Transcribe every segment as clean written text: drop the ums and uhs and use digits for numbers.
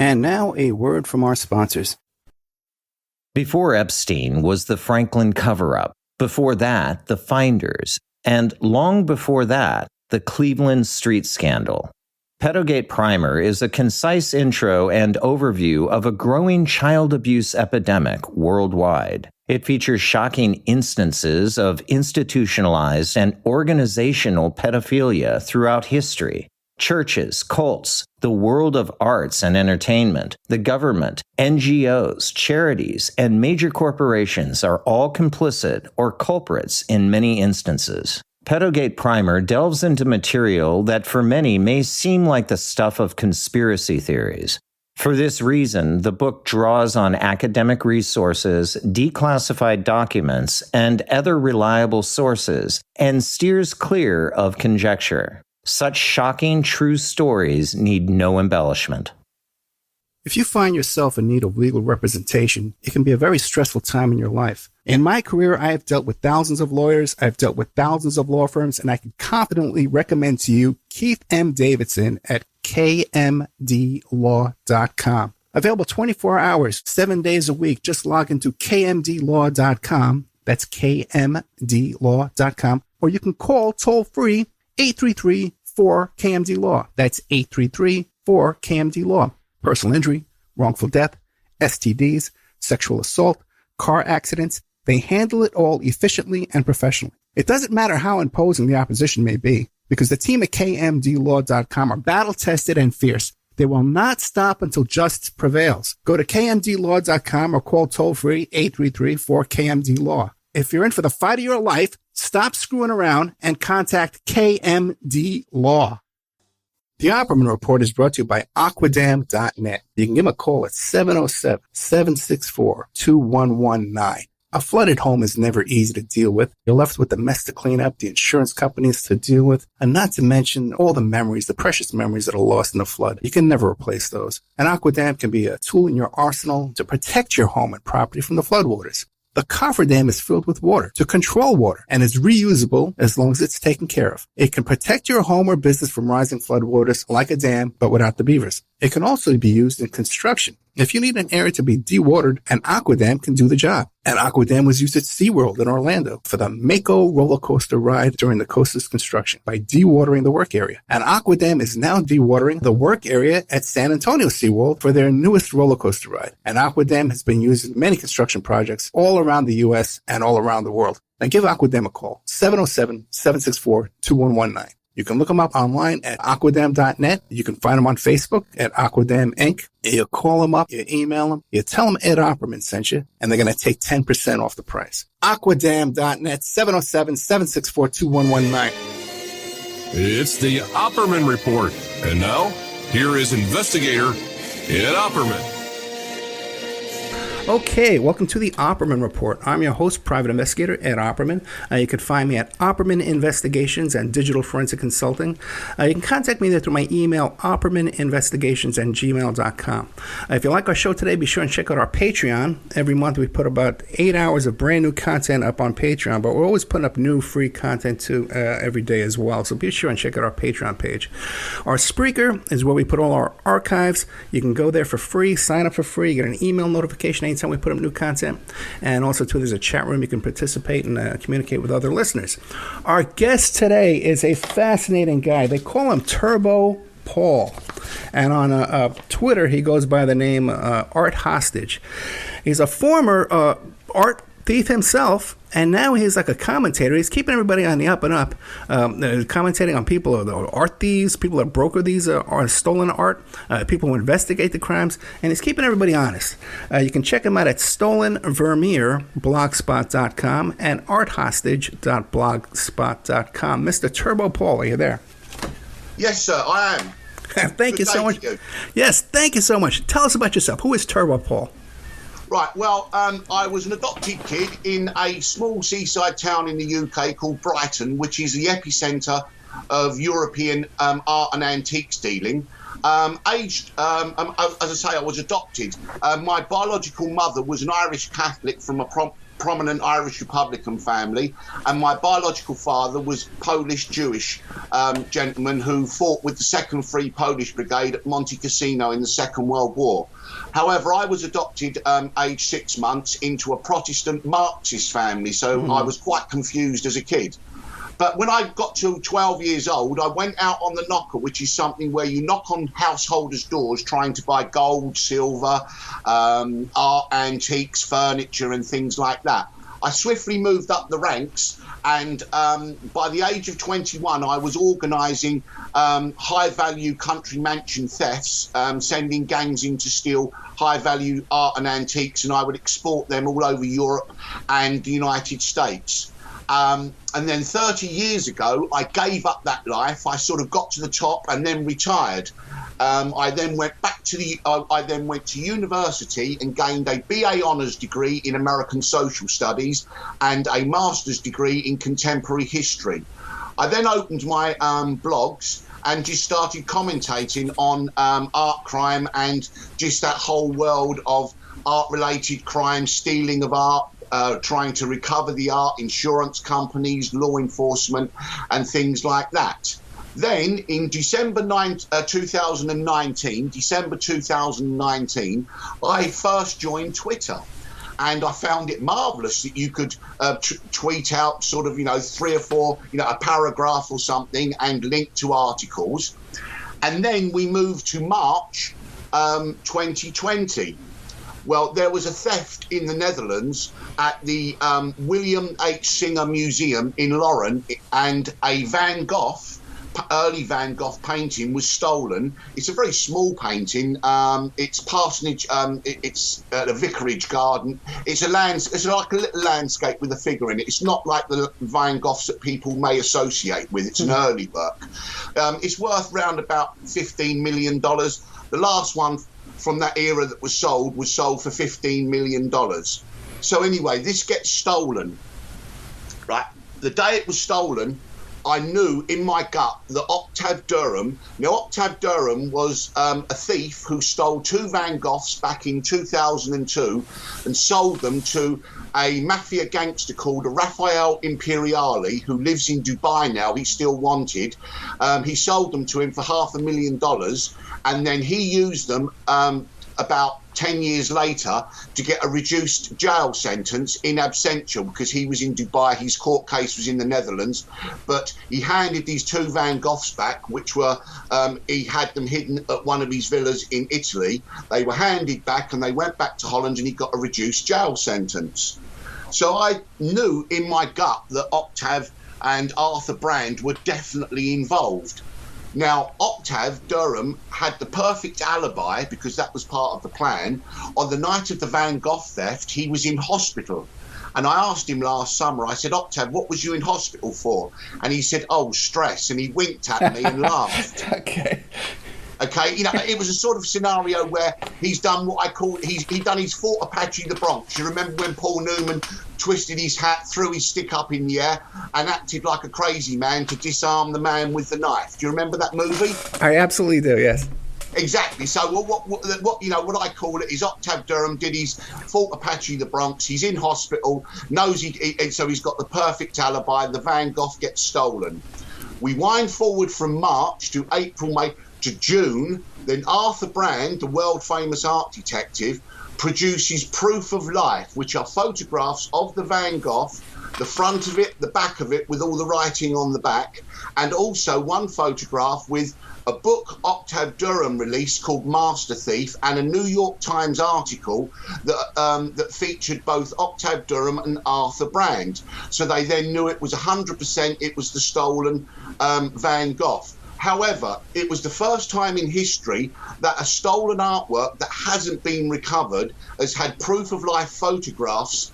And now a word from our sponsors. Before Epstein was the Franklin cover-up. Before that, the Finders. And long before that, the Cleveland Street scandal. Pedogate Primer is a concise intro and overview of a growing child abuse epidemic worldwide. It features shocking instances of institutionalized and organizational pedophilia throughout history. Churches, cults, the world of arts and entertainment, the government, NGOs, charities, and major corporations are all complicit or culprits in many instances. Pedogate Primer delves into material that for many may seem like the stuff of conspiracy theories. For this reason, the book draws on academic resources, declassified documents, and other reliable sources, and steers clear of conjecture. Such shocking, true stories need no embellishment. If you find yourself in need of legal representation, it can be a very stressful time in your life. In my career, I have dealt with thousands of lawyers, I've dealt with thousands of law firms, and I can confidently recommend to you Keith M. Davidson at kmdlaw.com. Available 24 hours, 7 days a week. Just log into kmdlaw.com. That's kmdlaw.com. Or you can call toll-free 833-4KMD-LAW. That's 833-4KMD-LAW. Personal injury, wrongful death, STDs, sexual assault, car accidents. They handle it all efficiently and professionally. It doesn't matter how imposing the opposition may be, because the team at kmdlaw.com are battle-tested and fierce. They will not stop until justice prevails. Go to kmdlaw.com or call toll-free 833-4KMD-LAW. If you're in for the fight of your life, stop screwing around and contact KMD Law. The Opperman Report is brought to you by Aquadam.net. You can give them a call at 707-764-2119. A flooded home is never easy to deal with. You're left with the mess to clean up, the insurance companies to deal with, and not to mention all the memories, the precious memories that are lost in the flood. You can never replace those. And Aquadam can be a tool in your arsenal to protect your home and property from the floodwaters. The cofferdam is filled with water to control water and is reusable as long as it's taken care of. It can protect your home or business from rising floodwaters like a dam, but without the beavers. It can also be used in construction. If you need an area to be dewatered, an Aquadam can do the job. An Aquadam was used at SeaWorld in Orlando for the Mako roller coaster ride during the coaster's construction by dewatering the work area. An Aquadam is now dewatering the work area at San Antonio SeaWorld for their newest roller coaster ride. An Aquadam has been used in many construction projects all around the U.S. and all around the world. Now give Aquadam a call, 707-764-2119. You can look them up online at aquadam.net. You can find them on Facebook at Aquadam Inc. You call them up, you email them, you tell them Ed Opperman sent you, and they're going to take 10% off the price. Aquadam.net, 707-764-2119. It's the Opperman Report. And now, here is investigator Ed Opperman. Okay, welcome to the Opperman Report. I'm your host, Private Investigator Ed Opperman. You can find me at Opperman Investigations and Digital Forensic Consulting. You can contact me there through my email, oppermaninvestigations@gmail.com. If you like our show today, be sure and check out our Patreon. Every month we put about 8 hours of brand new content up on Patreon, but we're always putting up new free content too every day as well. So be sure and check out our Patreon page. Our Spreaker is where we put all our archives. You can go there for free, sign up for free, you get an email notification anytime we put up new content, and also too there's a chat room you can participate and communicate with other listeners. Our guest today is a fascinating guy. They call him Turbo Paul, and on Twitter he goes by the name Art Hostage. He's a former art thief himself, and now he's like a commentator. He's keeping everybody on the up and up, commentating on people who are art thieves, people that broker these stolen art, people who investigate the crimes, and he's keeping everybody honest. You can check him out at stolenvermeer.blogspot.com and arthostage.blogspot.com. Mr. Turbo Paul, are you there? Yes, sir, I am. Thank you so much. Yes, thank you so much. Tell us about yourself. Who is Turbo Paul? Right, well, I was an adopted kid in a small seaside town in the UK called Brighton, which is the epicentre of European art and antiques dealing. As I say, I was adopted. My biological mother was an Irish Catholic from a prominent Irish Republican family, and my biological father was Polish-Jewish gentleman who fought with the 2nd Free Polish Brigade at Monte Cassino in the Second World War. However, I was adopted age 6 months into a Protestant Marxist family, so I was quite confused as a kid. But when I got to 12 years old, I went out on the knocker, which is something where you knock on householders' doors trying to buy gold, silver, art, antiques, furniture and things like that. I swiftly moved up the ranks, and by the age of 21, I was organising high-value country mansion thefts, sending gangs in to steal high-value art and antiques, and I would export them all over Europe and the United States. And then 30 years ago, I gave up that life. I sort of got to the top and then retired. I then went back to I then went to university and gained a BA Honours degree in American Social Studies and a Master's degree in Contemporary History. I then opened my blogs and just started commentating on art crime and just that whole world of art-related crime, stealing of art, trying to recover the art, insurance companies, law enforcement, and things like that. Then in December 2019, I first joined Twitter. And I found it marvellous that you could tweet out sort of, 3 or 4, a paragraph or something and link to articles. And then we moved to March 2020. Well, there was a theft in the Netherlands at the William H. Singer Museum in Lorem, and a early Van Gogh painting was stolen. It's a very small painting. It's parsonage. It's at a vicarage garden. It's like a little landscape with a figure in it. It's not like the Van Goghs that people may associate with. It's an early work. It's worth round about $15 million. The last one from that era that was sold for $15 million. So anyway, this gets stolen, right? The day it was stolen, I knew in my gut that Octave Durham was a thief who stole 2 Van Goghs back in 2002 and sold them to a mafia gangster called Raphael Imperiali, who lives in Dubai now. He's still wanted. He sold them to him for $500,000, and then he used them about 10 years later to get a reduced jail sentence in absentia because he was in Dubai. His court case was in the Netherlands, but he handed these 2 Van Goghs back, which were he had them hidden at one of his villas in Italy. They were handed back and they went back to Holland, and he got a reduced jail sentence. So I knew in my gut that Octave and Arthur Brand were definitely involved. Now, Octave Durham had the perfect alibi, because that was part of the plan. On the night of the Van Gogh theft, he was in hospital. And I asked him last summer, I said, Octave, what was you in hospital for? And he said, oh, stress. And he winked at me and laughed. Okay. Okay, it was a sort of scenario where he's done what I call, he's done his Fort Apache the Bronx. You remember when Paul Newman twisted his hat, threw his stick up in the air and acted like a crazy man to disarm the man with the knife? Do you remember that movie? I absolutely do, yes. Exactly. So what I call it is Octave Durham did his Fort Apache the Bronx. He's in hospital, knows so he's got the perfect alibi. The Van Gogh gets stolen. We wind forward from March to April, May, to June. Then Arthur Brand, the world famous art detective, produces Proof of Life, which are photographs of the Van Gogh, the front of it, the back of it, with all the writing on the back, and also one photograph with a book Octave Durham released called Master Thief, and a New York Times article that featured both Octave Durham and Arthur Brand. So they then knew it was 100% it was the stolen Van Gogh. However, it was the first time in history that a stolen artwork that hasn't been recovered has had Proof of Life photographs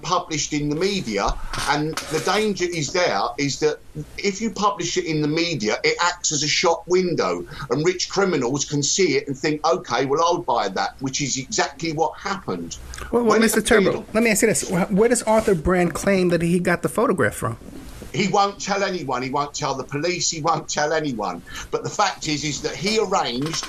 published in the media. And the danger is that if you publish it in the media, it acts as a shop window, and rich criminals can see it and think, okay, well, I'll buy that, which is exactly what happened. Well, Mr. Turbo, let me ask you this. Where does Arthur Brand claim that he got the photograph from? He won't tell anyone. He won't tell the police. He won't tell anyone. But the fact is that he arranged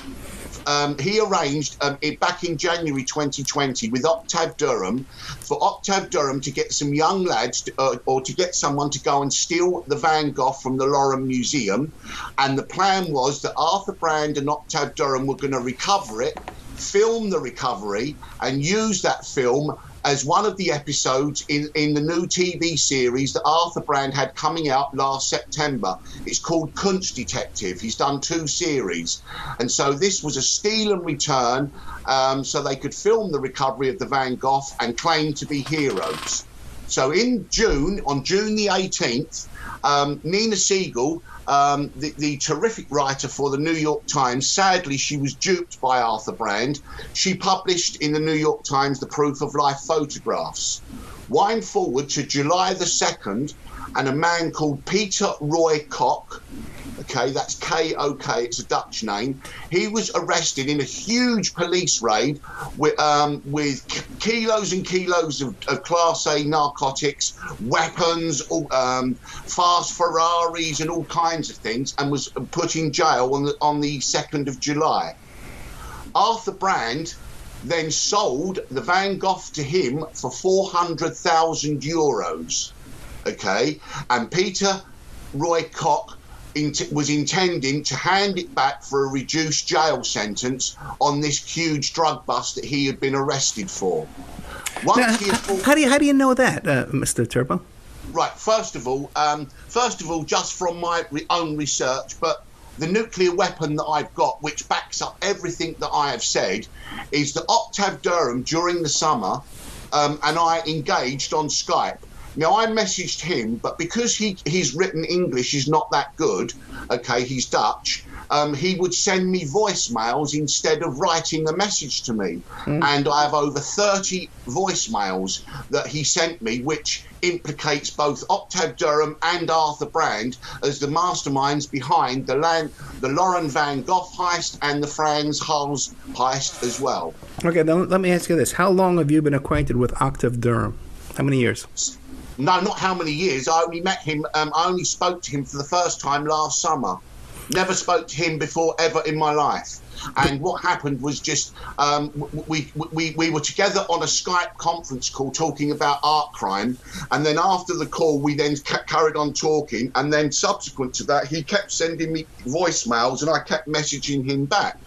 he arranged back in January 2020 with Octave Durham for Octave Durham to get some young lads or to get someone to go and steal the Van Gogh from the Lauren Museum. And the plan was that Arthur Brand and Octave Durham were going to recover it, film the recovery, and use that film as one of the episodes in the new TV series that Arthur Brand had coming out last September. It's called Kunstdetektiv. He's done 2 series. And so this was a steal and return, so they could film the recovery of the Van Gogh and claim to be heroes. So in June, on June the 18th, Nina Siegel, the terrific writer for the New York Times, sadly she was duped by Arthur Brand. She published in the New York Times the proof of life photographs. Wind forward to July the 2nd, and a man called Peter Roy Kok, okay, that's K-O-K, it's a Dutch name. He was arrested in a huge police raid with kilos and kilos of Class A narcotics, weapons, fast Ferraris and all kinds of things, and was put in jail on the 2nd of July. Arthur Brand then sold the Van Gogh to him for 400,000 euros, okay, and Peter Roy Kok was intending to hand it back for a reduced jail sentence on this huge drug bust that he had been arrested for. Now, how do you know that, Mr. Turbo? Right. First of all, just from my own research, but the nuclear weapon that I've got, which backs up everything that I have said, is that Octave Durham during the summer, and I engaged on Skype. Now, I messaged him, but because his written English is not that good, okay, he's Dutch, he would send me voicemails instead of writing a message to me. And I have over 30 voicemails that he sent me, which implicates both Octave Durham and Arthur Brand as the masterminds behind the Lauren Van Gogh heist and the Frans Hals heist as well. Okay, then let me ask you this. How long have you been acquainted with Octave Durham? How many years? No, not how many years. I only met him, I only spoke to him for the first time last summer. Never spoke to him before ever in my life. And what happened was just we were together on a Skype conference call talking about art crime, and then after the call we then carried on talking, and then subsequent to that he kept sending me voicemails and I kept messaging him back.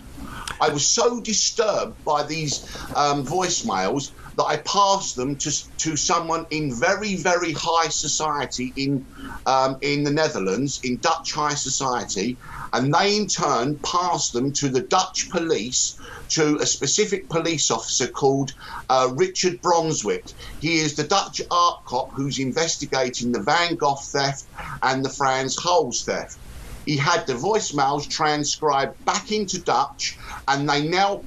I was so disturbed by these voicemails that I passed them to someone in very, very high society in the Netherlands, in Dutch high society, and they in turn passed them to the Dutch police, to a specific police officer called Richard Bronswijk. He is the Dutch art cop who's investigating the Van Gogh theft and the Frans Hals theft. He had the voicemails transcribed back into Dutch, and they now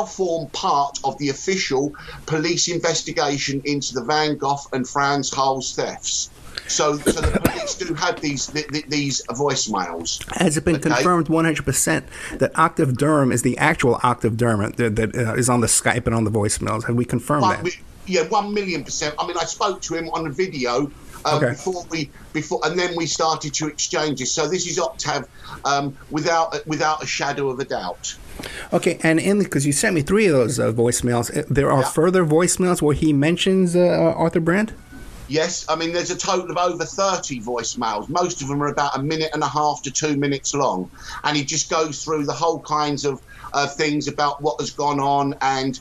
form part of the official police investigation into the Van Gogh and Frans Hals thefts. So the police do have these voicemails. Has it been confirmed 100% that Octave Durham is the actual Octave Durham that is on the Skype and on the voicemails? Have we confirmed that? Yeah, 1,000,000%. I mean, I spoke to him on a video before, and then we started to exchange this. So this is Octave, without a shadow of a doubt. Okay, and because you sent me 3 of those voicemails, there are further voicemails where he mentions Arthur Brand? Yes, I mean, there's a total of over 30 voicemails. Most of them are about 1.5 to 2 minutes long. And he just goes through the whole kinds of things about what has gone on and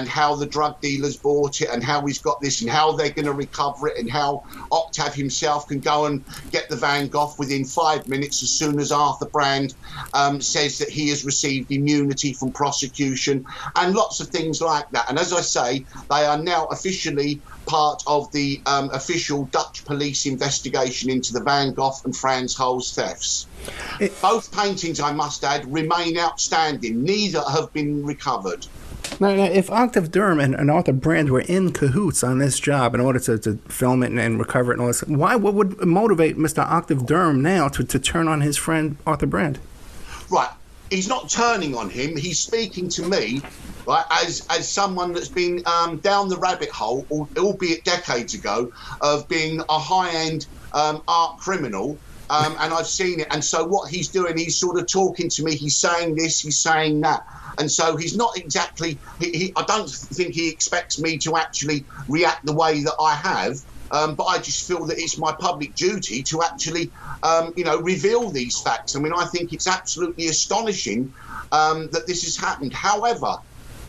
how the drug dealers bought it and how he's got this and how they're going to recover it and how Octave himself can go and get the Van Gogh within 5 minutes as soon as Arthur Brand says that he has received immunity from prosecution and lots of things like that. And as I say, they are now officially part of the official Dutch police investigation into the Van Gogh and Frans Hals thefts. Both paintings, I must add, remain outstanding. Neither have been recovered. Now, if Octave Durham and Arthur Brand were in cahoots on this job in order to film it and recover it and all this, what would motivate Mr. Octave Durham now to turn on his friend Arthur Brand? Right. He's not turning on him. He's speaking to me, right, as someone that's been down the rabbit hole, albeit decades ago, of being a high-end art criminal. and I've seen it. And so what he's doing, he's sort of talking to me. He's saying this, he's saying that. And so he's not exactly, I don't think he expects me to actually react the way that I have. But I just feel that it's my public duty to actually, reveal these facts. I mean, I think it's absolutely astonishing that this has happened. However,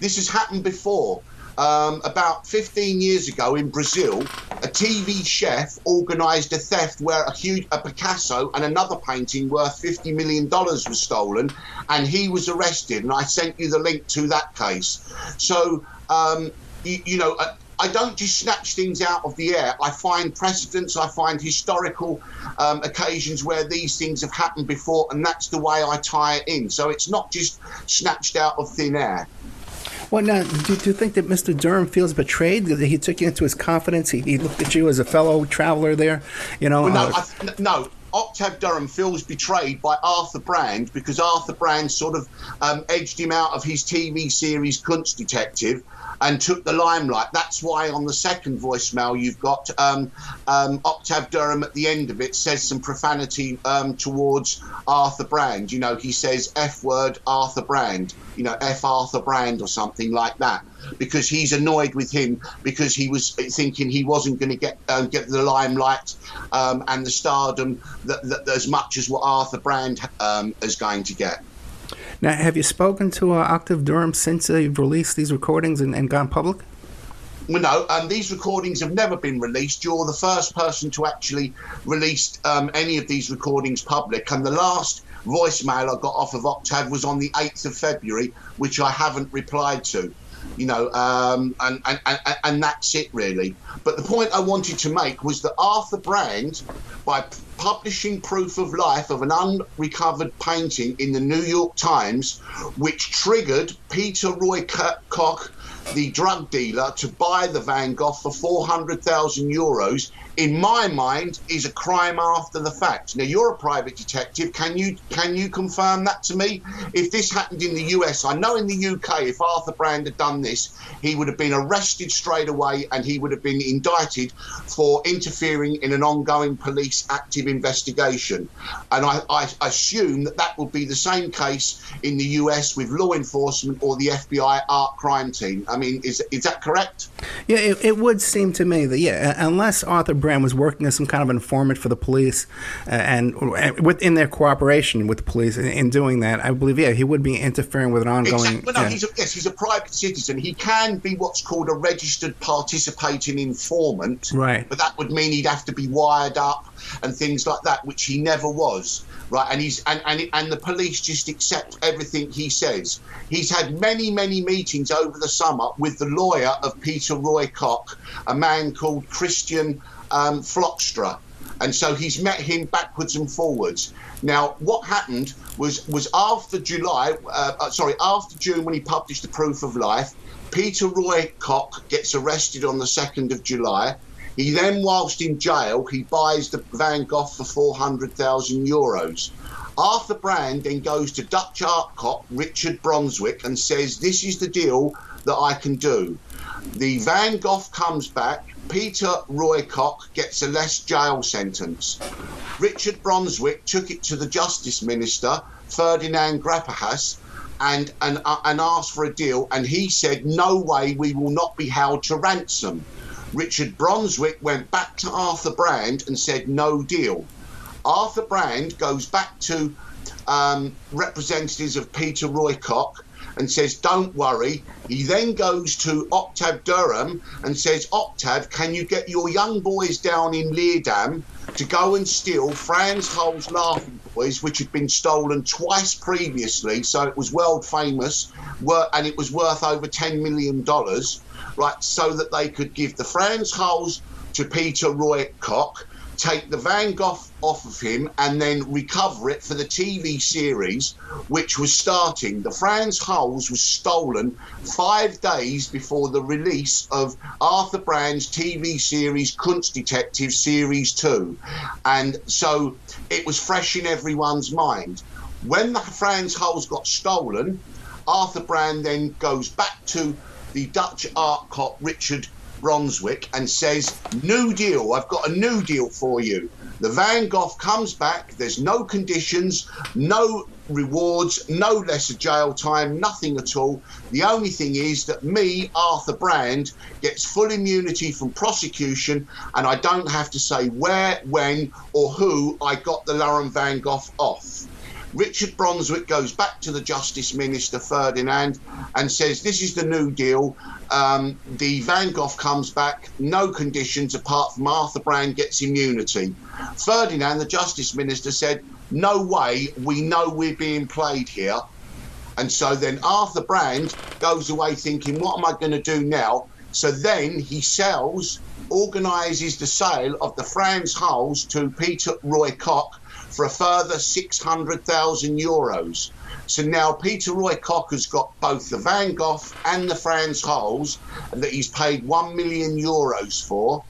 this has happened before. About 15 years ago in Brazil, a TV chef organised a theft where a Picasso and another painting worth $50 million was stolen, and he was arrested. And I sent you the link to that case. So, I don't just snatch things out of the air. I find precedents, I find historical occasions where these things have happened before, and that's the way I tie it in. So it's not just snatched out of thin air. Well, now, do you think that Mr. Durham feels betrayed? That he took you into his confidence? He looked at you as a fellow traveler there? No. Octave Durham feels betrayed by Arthur Brand because Arthur Brand sort of edged him out of his TV series Kunstdetektiv and took the limelight. That's why on the second voicemail you've got Octave Durham at the end of it says some profanity towards Arthur Brand. You know, he says F word Arthur Brand, F Arthur Brand or something like that, because he's annoyed with him because he was thinking he wasn't going to get the limelight and the stardom that as much as what Arthur Brand is going to get. Now, have you spoken to Octave Durham since you've released these recordings and gone public? Well, no, these recordings have never been released. You're the first person to actually release any of these recordings public, and the last voicemail I got off of Octave was on the 8th of February, which I haven't replied to. And that's it really. But the point I wanted to make was that Arthur Brand, by publishing proof of life of an unrecovered painting in the New York Times, which triggered Peter Roy-Koch, the drug dealer, to buy the Van Gogh for €400,000, in my mind, is a crime after the fact. Now, you're a private detective. Can you confirm that to me? If this happened in the US, I know in the UK, if Arthur Brand had done this, he would have been arrested straight away and he would have been indicted for interfering in an ongoing police active investigation. And I assume that would be the same case in the US with law enforcement or the FBI art crime team. I mean, is that correct? Yeah, it would seem to me that, unless Arthur Brand was working as some kind of informant for the police and within their cooperation with the police in doing that, I believe, he would be interfering with an ongoing... Exactly. No, he's a private citizen. He can be what's called a registered participating informant. Right. But that would mean he'd have to be wired up and things like that, which he never was. Right, and the police just accept everything he says. He's had many meetings over the summer with the lawyer of Peter Roy-Koch, a man called Christian Flockstra, and so he's met him backwards and forwards. Now, what happened was after June, when he published the Proof of Life, Peter Roy-Koch gets arrested on the 2nd of July. He then, whilst in jail, he buys the Van Gogh for €400,000. Arthur Brand then goes to Dutch art cop Richard Brunswick and says, this is the deal that I can do. The Van Gogh comes back. Peter Roy-Koch gets a less jail sentence. Richard Brunswick took it to the Justice Minister, Ferdinand Grapperhaus, and asked for a deal, and he said, no way, we will not be held to ransom. Richard Brunswick went back to Arthur Brand and said no deal. Arthur Brand goes back to representatives of Peter Roy-Koch and says, don't worry. He then goes to Octave Durham and says, Octave, can you get your young boys down in Leerdam to go and steal Frans Hal's Laughing Boys, which had been stolen twice previously, so it was world famous, and it was worth over $10 million. Right, so that they could give the Frans Hals to Peter Roy-Koch, take the Van Gogh off of him, and then recover it for the TV series, which was starting. The Frans Hals was stolen 5 days before the release of Arthur Brand's TV series Kunstdetektiv Series 2. And so it was fresh in everyone's mind. When the Frans Hals got stolen, Arthur Brand then goes back to the Dutch art cop Richard Brunswick and says, new deal, I've got a new deal for you. The Van Gogh comes back, there's no conditions, no rewards, no lesser jail time, nothing at all. The only thing is that me, Arthur Brand, gets full immunity from prosecution, and I don't have to say where, when, or who I got the Lauren Van Gogh off. Richard Brunswick goes back to the Justice Minister, Ferdinand, and says, this is the new deal. The Van Gogh comes back, no conditions apart from Arthur Brand gets immunity. Ferdinand, the Justice Minister, said, no way, we know we're being played here. And so then Arthur Brand goes away thinking, what am I going to do now? So then he organises the sale of the Frans Hals to Peter Roy Koch for a further €600,000. So now Peter Roy Koch has got both the Van Gogh and the Frans Hals that he's paid €1 million for,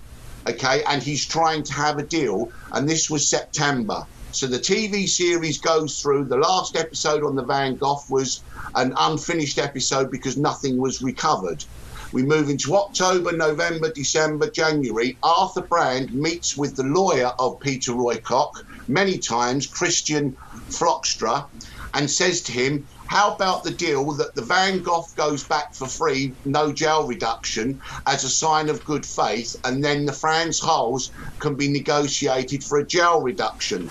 okay, and he's trying to have a deal, and this was September. So the TV series goes through. The last episode on the Van Gogh was an unfinished episode because nothing was recovered. We move into October, November, December, January. Arthur Brand meets with the lawyer of Peter Roy Koch many times, Christian Flockstra, and says to him, how about the deal that the Van Gogh goes back for free, no jail reduction, as a sign of good faith, and then the Frans Hals can be negotiated for a jail reduction.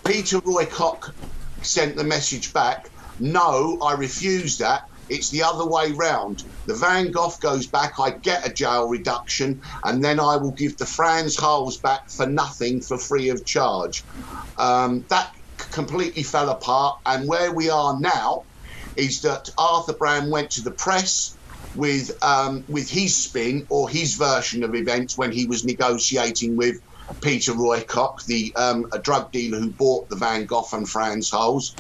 Peter Roy Koch sent the message back, no, I refuse that. It's the other way round. The Van Gogh goes back, I get a jail reduction, and then I will give the Frans Hals back for nothing, for free of charge. That completely fell apart, and where we are now is that Arthur Brand went to the press with his spin or his version of events when he was negotiating with Peter Roy Koch, a drug dealer who bought the Van Gogh and Frans Hals,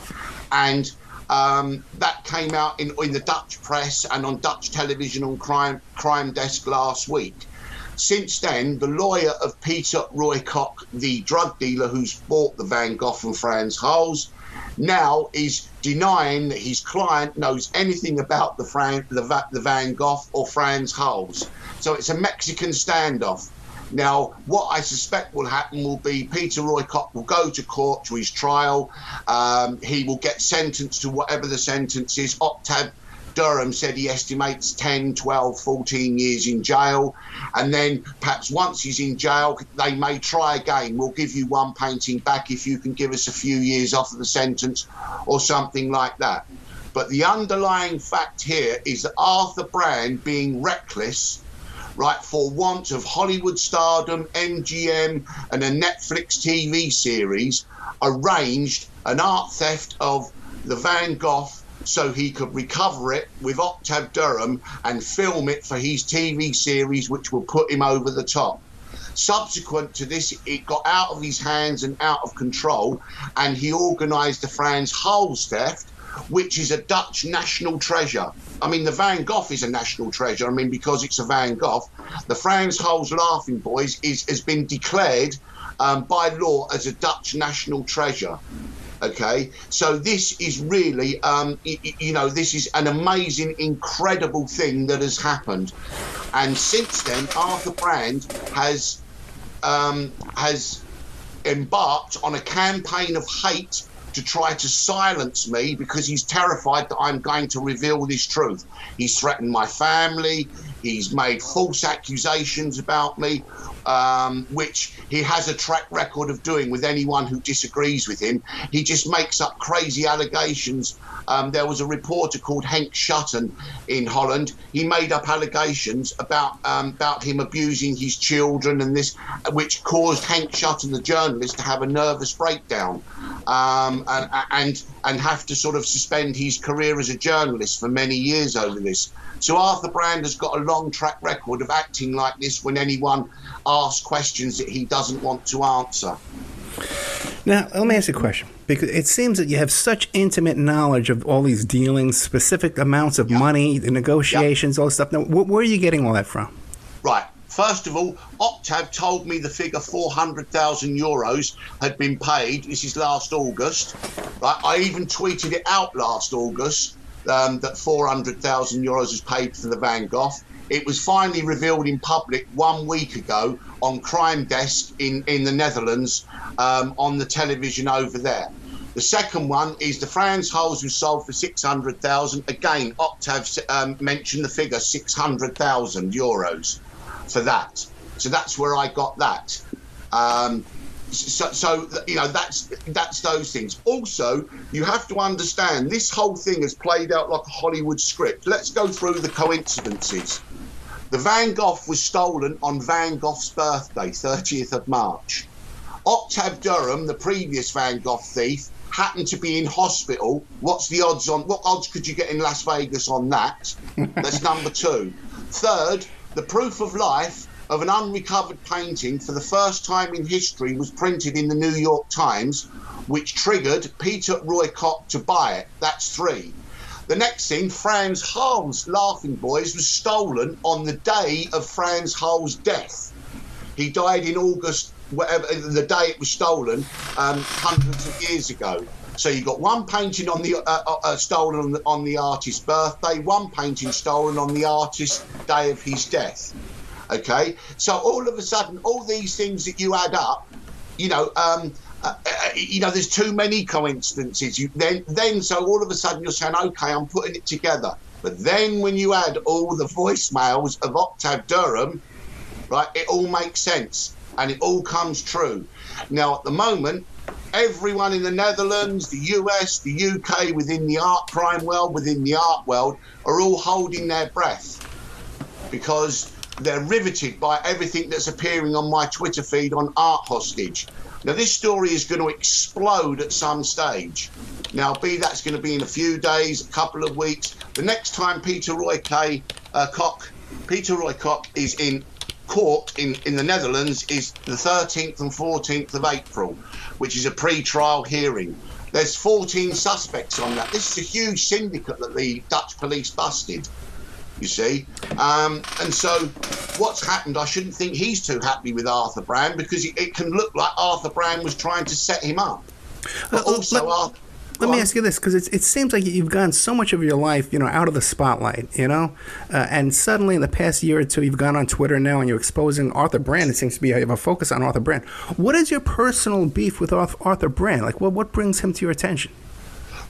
and that came out in the Dutch press and on Dutch television on Crime Desk last week. Since then, the lawyer of Peter Roy Koch, the drug dealer who's bought the Van Gogh and Frans Hals, now is denying that his client knows anything about the Van Gogh or Frans Hals. So it's a Mexican standoff. Now, what I suspect will happen will be Peter Roy Koch will go to court to his trial. He will get sentenced to whatever the sentence is. Octave Durham said he estimates 10, 12, 14 years in jail. And then perhaps once he's in jail, they may try again. We'll give you one painting back if you can give us a few years off of the sentence or something like that. But the underlying fact here is that Arthur Brand, being reckless, right, for want of Hollywood stardom, MGM, and a Netflix TV series, arranged an art theft of the Van Gogh so he could recover it with Octave Durham and film it for his TV series, which will put him over the top. Subsequent to this, it got out of his hands and out of control, and he organised the Frans Hals theft, which is a Dutch national treasure. I mean, the Van Gogh is a national treasure. I mean, because it's a Van Gogh. The Frans Hals Laughing Boys has been declared by law as a Dutch national treasure. Okay, so this is really, this is an amazing, incredible thing that has happened. And since then, Arthur Brand has embarked on a campaign of hate to try to silence me because he's terrified that I'm going to reveal this truth. He's threatened my family. He's made false accusations about me, which he has a track record of doing with anyone who disagrees with him. He just makes up crazy allegations. There was a reporter called Henk Schutten in Holland. He made up allegations about him abusing his children and this, which caused Henk Schutten, the journalist, to have a nervous breakdown and have to sort of suspend his career as a journalist for many years over this. So Arthur Brand has got a long track record of acting like this when anyone asks questions that he doesn't want to answer. Now, let me ask you a question, because it seems that you have such intimate knowledge of all these dealings, specific amounts of money, the negotiations, all this stuff. Now, where are you getting all that from? Right. First of all, Octave told me the figure €400,000 had been paid. This is last August. Right. I even tweeted it out last August that €400,000 was paid for the Van Gogh. It was finally revealed in public 1 week ago on Crime Desk in the Netherlands, on the television over there. The second one is the Frans Hals was sold for 600,000. Again, Octave mentioned the figure 600,000 euros for that. So that's where I got that. So you know, that's those things. Also, you have to understand this whole thing has played out like a Hollywood script. Let's go through the coincidences. The Van Gogh was stolen on Van Gogh's birthday, 30th of March. Octave Durham, the previous Van Gogh thief, happened to be in hospital. What odds could you get in Las Vegas on that? That's number two. Third, the proof of life of an unrecovered painting for the first time in history was printed in the New York Times, which triggered Peter Roykott to buy it. That's three. The next thing, Frans Hals' Laughing Boys was stolen on the day of Frans Hals' death. He died in August, whatever the day it was stolen, hundreds of years ago. So you got one painting on the stolen on the artist's birthday, one painting stolen on the artist's day of his death. Okay, so all of a sudden, all these things that you add up, there's too many coincidences. So all of a sudden you're saying, okay, I'm putting it together. But then when you add all the voicemails of Octave Durham, right, it all makes sense and it all comes true. Now, at the moment, everyone in the Netherlands, the US, the UK, within the art crime world, within the art world, are all holding their breath because they're riveted by everything that's appearing on my Twitter feed on Art Hostage. Now, this story is going to explode at some stage. Now, that's going to be in a few days, a couple of weeks. The next time Peter Roykott is in court in the Netherlands is the 13th and 14th of April, which is a pre-trial hearing. There's 14 suspects on that. This is a huge syndicate that the Dutch police busted, you see. And so what's happened, I shouldn't think he's too happy with Arthur Brand, because it can look like Arthur Brand was trying to set him up. But let me ask you this, because it seems like you've gone so much of your life, out of the spotlight, and suddenly in the past year or two, you've gone on Twitter now and you're exposing Arthur Brand. It seems to be you have a focus on Arthur Brand. What is your personal beef with Arthur Brand? Like, what brings him to your attention?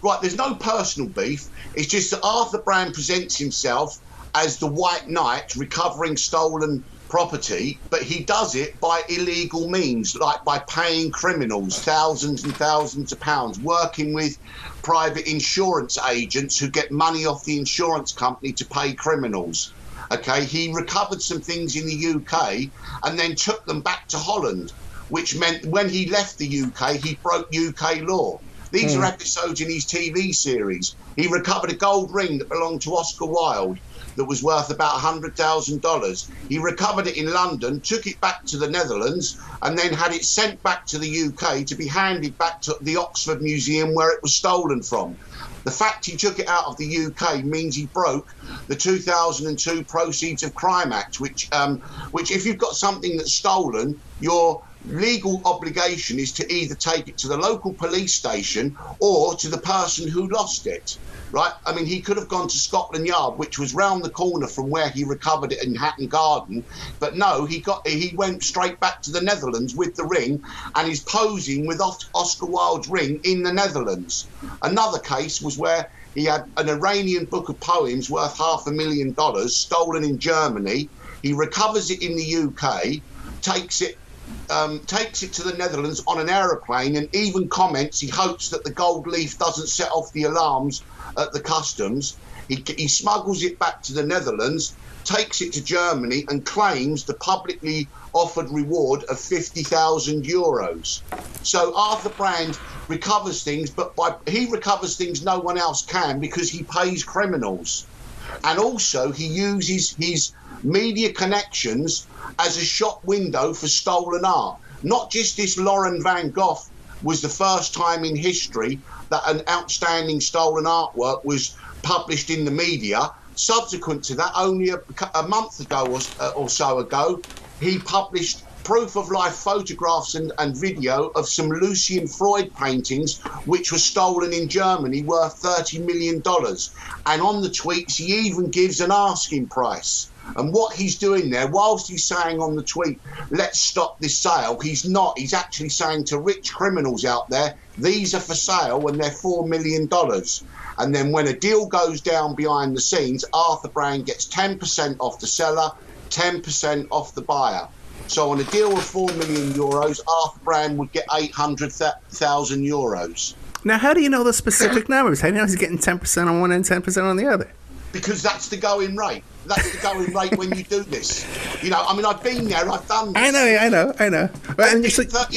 Right, there's no personal beef. It's just that Arthur Brand presents himself as the White Knight recovering stolen property, but he does it by illegal means, like by paying criminals thousands and thousands of pounds, working with private insurance agents who get money off the insurance company to pay criminals. Okay, he recovered some things in the UK and then took them back to Holland, which meant when he left the UK, he broke UK law. These are episodes in his TV series. He recovered a gold ring that belonged to Oscar Wilde that was worth about $100,000. He recovered it in London, took it back to the Netherlands, and then had it sent back to the UK to be handed back to the Oxford Museum where it was stolen from. The fact he took it out of the UK means he broke the 2002 Proceeds of Crime Act, which if you've got something that's stolen, your legal obligation is to either take it to the local police station or to the person who lost it. Right? I mean, he could have gone to Scotland Yard, which was round the corner from where he recovered it in Hatton Garden. But no, he went straight back to the Netherlands with the ring and is posing with Oscar Wilde's ring in the Netherlands. Another case was where he had an Iranian book of poems worth $500,000 stolen in Germany. He recovers it in the UK, takes it to the Netherlands on an aeroplane, and even comments he hopes that the gold leaf doesn't set off the alarms at the customs. He smuggles it back to the Netherlands, takes it to Germany, and claims the publicly offered reward of €50,000. So Arthur Brand recovers things, but he recovers things no one else can because he pays criminals. And also he uses his media connections as a shop window for stolen art. Not just this Lauren Van Gogh was the first time in history that an outstanding stolen artwork was published in the media. Subsequent to that, only a month ago or so ago, he published proof of life photographs and video of some Lucian Freud paintings which were stolen in Germany worth $30 million. And on the tweets, he even gives an asking price. And what he's doing there, whilst he's saying on the tweet, let's stop this sale, he's not. He's actually saying to rich criminals out there, these are for sale and they're $4 million. And then when a deal goes down behind the scenes, Arthur Brand gets 10% off the seller, 10% off the buyer. So on a deal of €4 million, Arthur Brand would get 800,000 euros. Now, how do you know the specific numbers? How do you know he's getting 10% on one end, 10% on the other? Because that's the going rate. That's the going rate when you do this. You know, I mean, I've been there, I've done this. I know. Right, and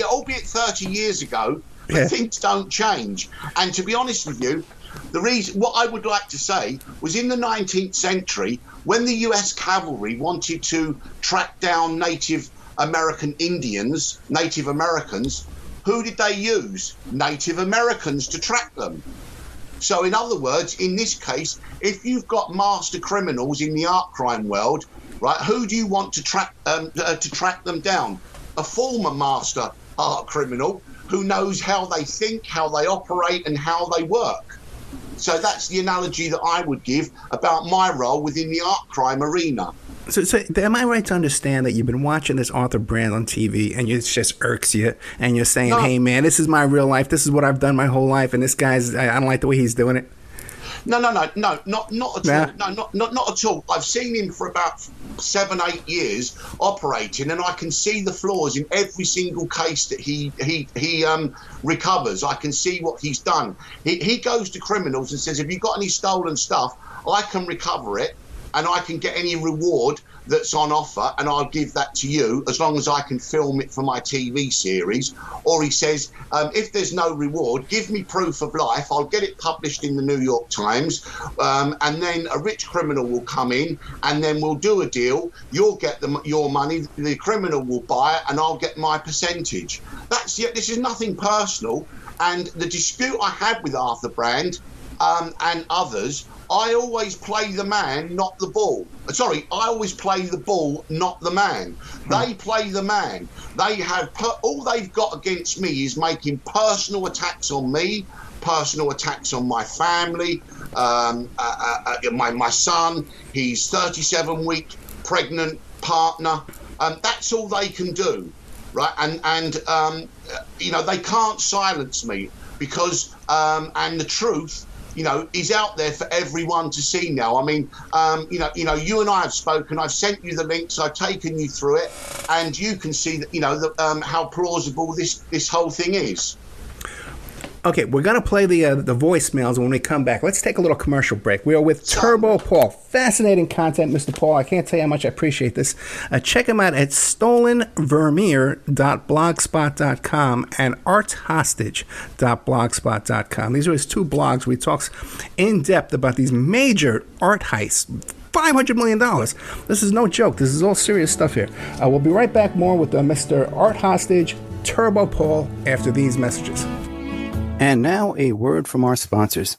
albeit 30 years ago, but things don't change. And to be honest with you, the reason, what I would like to say was in the 19th century, when the US cavalry wanted to track down Native American Indians, Native Americans, who did they use? Native Americans to track them. So in other words, in this case, if you've got master criminals in the art crime world, right, who do you want to track them down? A former master art criminal who knows how they think, how they operate, and how they work. So that's the analogy that I would give about my role within the art crime arena. So am I right to understand that you've been watching this Arthur Brand on TV and it just irks you and you're saying, hey, man, this is my real life. This is what I've done my whole life. And this guy's, I don't like the way he's doing it. No, not at all. No, not at all. I've seen him for about 7-8 years operating, and I can see the flaws in every single case that he recovers. I can see what he's done. He goes to criminals and says, have you got any stolen stuff? I can recover it, and I can get any reward that's on offer, and I'll give that to you as long as I can film it for my TV series. Or he says, if there's no reward, give me proof of life. I'll get it published in the New York Times, and then a rich criminal will come in, and then we'll do a deal. You'll get your money, the criminal will buy it, and I'll get my percentage. This is nothing personal. And the dispute I had with Arthur Brand and others, I always play the man, not the ball. Sorry, I always play the ball, not the man. They play the man. They have all they've got against me is making personal attacks on me, personal attacks on my family, my son. He's 37-week pregnant partner. That's all they can do, right? And you know, they can't silence me because and the truth, you know, is out there for everyone to see now. I mean, you know, you and I have spoken. I've sent you the links. I've taken you through it, and you can see that, you know, how plausible this whole thing is. Okay, we're going to play the voicemails when we come back. Let's take a little commercial break. We are with Turbo Paul. Fascinating content, Mr. Paul. I can't tell you how much I appreciate this. Check him out at stolenvermeer.blogspot.com and arthostage.blogspot.com. These are his two blogs where he talks in depth about these major art heists. $500 million. This is no joke. This is all serious stuff here. We'll be right back more with Mr. Art Hostage, Turbo Paul, after these messages. And now a word from our sponsors.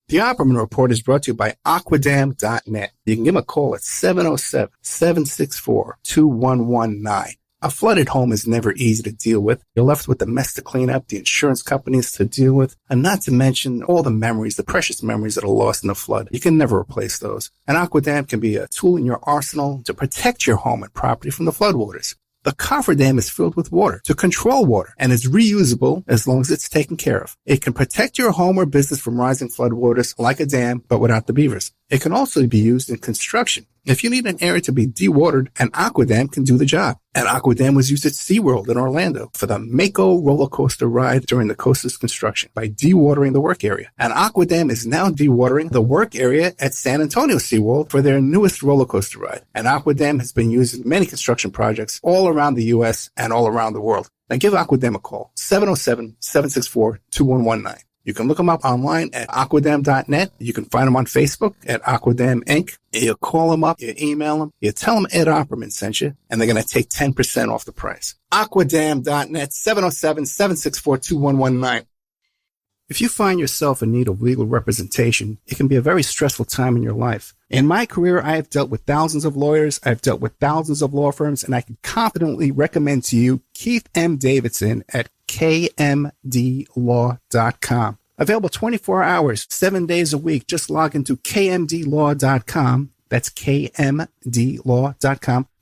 The Opperman Report is brought to you by Aquadam.net. You can give them a call at 707-764-2119. A flooded home is never easy to deal with. You're left with the mess to clean up, the insurance companies to deal with, and not to mention all the memories, the precious memories that are lost in the flood. You can never replace those. And Aquadam can be a tool in your arsenal to protect your home and property from the floodwaters. The cofferdam is filled with water to control water and is reusable as long as it's taken care of. It can protect your home or business from rising floodwaters like a dam, but without the beavers. It can also be used in construction. If you need an area to be dewatered, an Aquadam can do the job. An Aquadam was used at SeaWorld in Orlando for the Mako roller coaster ride during the coaster's construction by dewatering the work area. An Aquadam is now dewatering the work area at San Antonio SeaWorld for their newest roller coaster ride. An Aquadam has been used in many construction projects all around the U.S. and all around the world. Now give Aquadam a call, 707-764-2119. You can look them up online at aquadam.net. You can find them on Facebook at Aquadam Inc. You call them up, you email them, you tell them Ed Opperman sent you, and they're going to take 10% off the price. Aquadam.net, 707-764-2119. If you find yourself in need of legal representation, it can be a very stressful time in your life. In my career, I have dealt with thousands of lawyers, I've dealt with thousands of law firms, and I can confidently recommend to you Keith M. Davidson at kmdlaw.com. Available 24 hours, 7 days a week. Just log into kmdlaw.com. That's kmdlaw.com.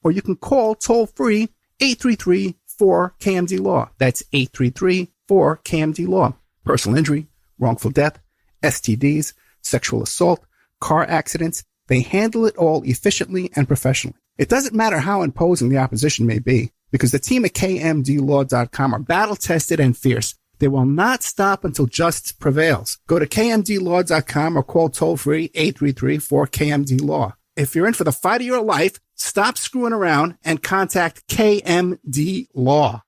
Or you can call toll-free 833-4KMD-LAW. That's 833-4KMD-LAW. Personal injury, wrongful death, STDs, sexual assault, car accidents. They handle it all efficiently and professionally. It doesn't matter how imposing the opposition may be, because the team at kmdlaw.com are battle-tested and fierce. They will not stop until justice prevails. Go to kmdlaw.com or call toll-free 833-4KMD-LAW. If you're in for the fight of your life, stop screwing around and contact KMD Law.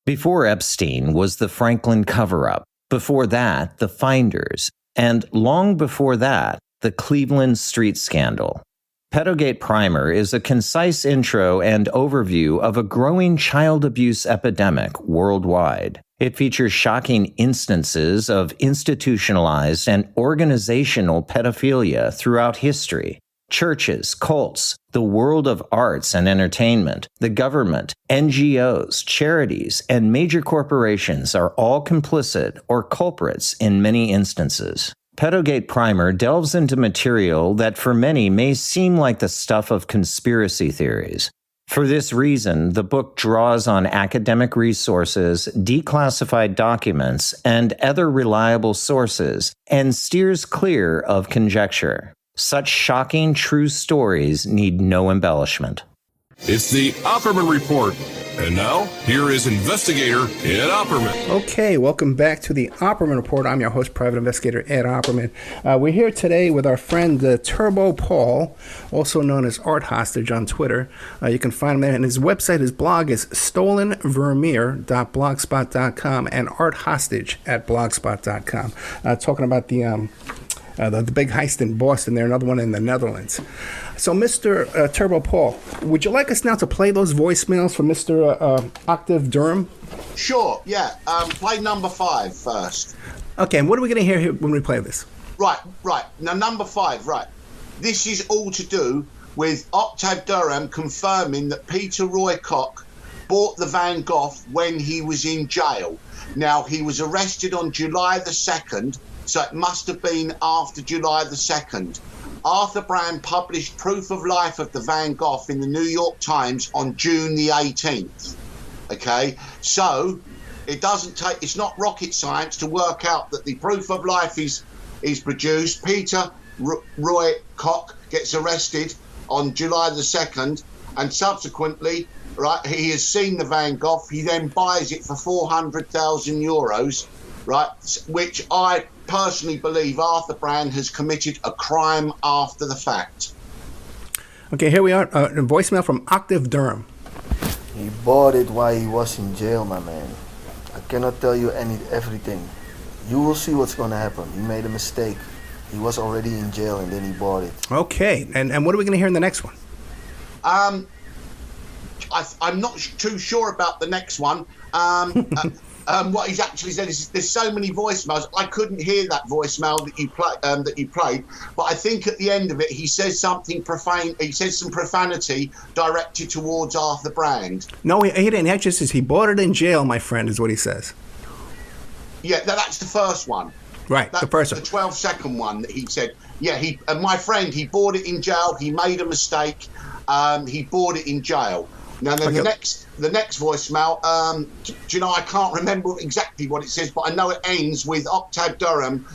Before Epstein was the Franklin cover-up. Before that, the Finders. And long before that, the Cleveland street scandal. Pedogate Primer is a concise intro and overview of a growing child abuse epidemic worldwide. It features shocking instances of institutionalized and organizational pedophilia throughout history. Churches, cults, the world of arts and entertainment, the government, NGOs, charities, and major corporations are all complicit or culprits in many instances. Pedogate Primer delves into material that for many may seem like the stuff of conspiracy theories. For this reason, the book draws on academic resources, declassified documents, and other reliable sources, and steers clear of conjecture. Such shocking true stories need no embellishment. It's the Opperman Report. And now, here is investigator Ed Opperman. Okay, welcome back to the Opperman Report. I'm your host, Private Investigator Ed Opperman. We're here today with our friend Turbo Paul, also known as Art Hostage on Twitter. You can find him there, and his website, his blog is stolenvermeer.blogspot.com and arthostage@blogspot.com. Talking about the big heist in Boston there, another one in the Netherlands. So, Mr. Turbo Paul, would you like us now to play those voicemails from Mr. Octave Durham? Sure, yeah. Play number 5 first. Okay, and what are we going to hear here when we play this? Right. Now, number 5, right. This is all to do with Octave Durham confirming that Peter Roy Koch bought the Van Gogh when he was in jail. Now, he was arrested on July the 2nd, so it must have been after July the 2nd. Arthur Brand published proof of life of the Van Gogh in the New York Times on June the 18th. Okay, so it's not rocket science to work out that the proof of life is produced. Peter Roy Koch gets arrested on July the 2nd, and subsequently, right, he has seen the Van Gogh. He then buys it for €400,000, right, which I personally believe Arthur Brand has committed a crime after the fact. Okay, here we are, a voicemail from Octave Durham. He bought it while he was in jail, my man. I cannot tell you everything. You will see what's going to happen. He made a mistake. He was already in jail and then he bought it. Okay, and what are we going to hear in the next one? I'm not too sure about the next one. What he's actually said is there's so many voicemails. I couldn't hear that voicemail that you played, but I think at the end of it he says something profane. He says some profanity directed towards Arthur Brand. No, he didn't. He actually says he bought it in jail, my friend, is what he says. Yeah, that's the first one. Right, the first one. The 12-second one that he said. Yeah, my friend, he bought it in jail. He made a mistake. He bought it in jail. Now, then the next voicemail, do you know, I can't remember exactly what it says, but I know it ends with Octave Durham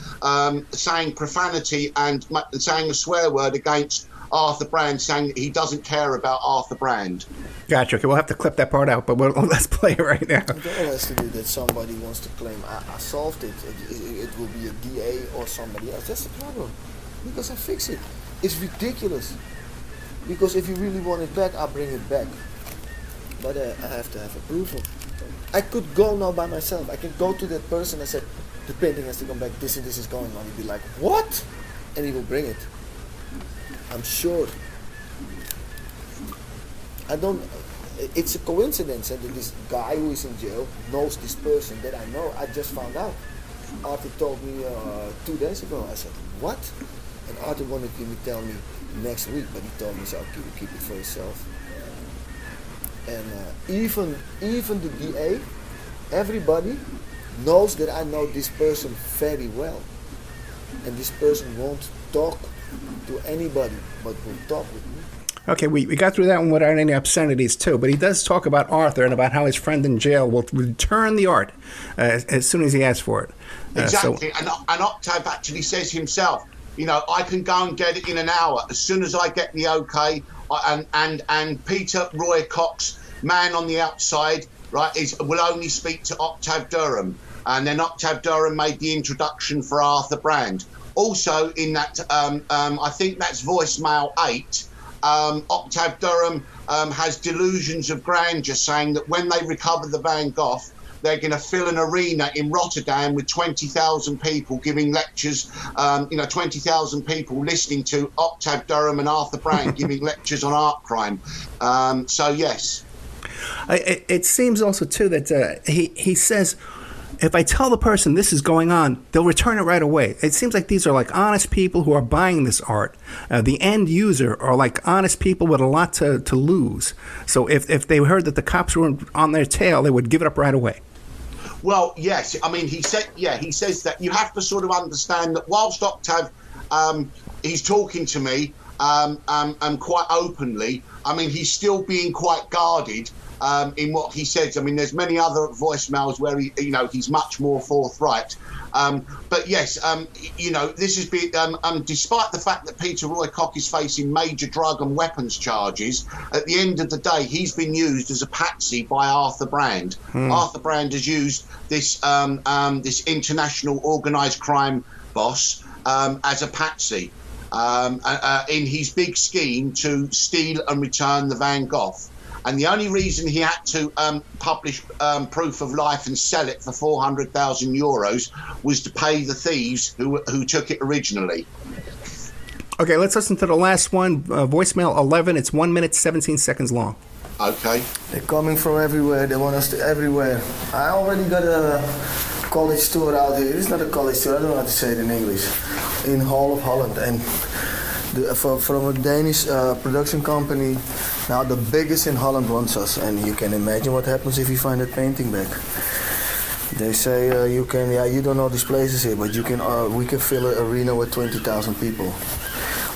saying profanity and saying a swear word against Arthur Brand, saying that he doesn't care about Arthur Brand. Gotcha. Okay, we'll have to clip that part out, but let's play it right now. It all has to do that somebody wants to claim I solved it. It will be a DA or somebody else. That's the problem. Because I fix it. It's ridiculous. Because if you really want it back, I'll bring it back. But I have to have approval. I could go now by myself. I can go to that person and say, the painting has to come back, this and this is going on. He'd be like, what? And he will bring it. I'm sure. It's a coincidence that this guy who is in jail knows this person that I know. I just found out. Arthur told me 2 days ago. I said, what? And Arthur wanted to tell me next week, but he told me, so keep it for yourself. And even the DA, everybody knows that I know this person very well. And this person won't talk to anybody, but will talk with me. Okay, we got through that one without any obscenities, too. But he does talk about Arthur and about how his friend in jail will return the art as soon as he asks for it. Exactly. And Octave actually says himself, I can go and get it in an hour. As soon as I get the okay, and Peter Roy Cox, man on the outside, right, will only speak to Octave Durham. And then Octave Durham made the introduction for Arthur Brand. Also, in that, I think that's voicemail 8, Octave Durham has delusions of grandeur, saying that when they recover the Van Gogh, they're going to fill an arena in Rotterdam with 20,000 people giving lectures, 20,000 people listening to Octave Durham and Arthur Brand giving lectures on art crime. So, yes. It seems also, too, that he says, if I tell the person this is going on, they'll return it right away. It seems like these are like honest people who are buying this art. The end user are like honest people with a lot to lose. So if they heard that the cops were on their tail, they would give it up right away. Well, yes. I mean, he says that you have to sort of understand that whilst Octave, he's talking to me quite openly, I mean, he's still being quite guarded in what he says. I mean, there's many other voicemails where he's much more forthright. But yes, this has been, despite the fact that Peter Roy Cox is facing major drug and weapons charges, at the end of the day, he's been used as a patsy by Arthur Brand. Arthur Brand has used this international organised crime boss as a patsy in his big scheme to steal and return the Van Gogh. And the only reason he had to publish proof of life and sell it for €400,000 was to pay the thieves who took it originally. Okay, let's listen to the last one. Voicemail 11. It's 1 minute, 17 seconds long. Okay. They're coming from everywhere. They want us to everywhere. I already got a college tour out here. It's not a college tour. I don't know how to say it in English. In Hall of Holland. And from a Danish production company. Now the biggest in Holland wants us, and you can imagine what happens if you find that painting back. They say you don't know these places here, but we can fill an arena with 20,000 people.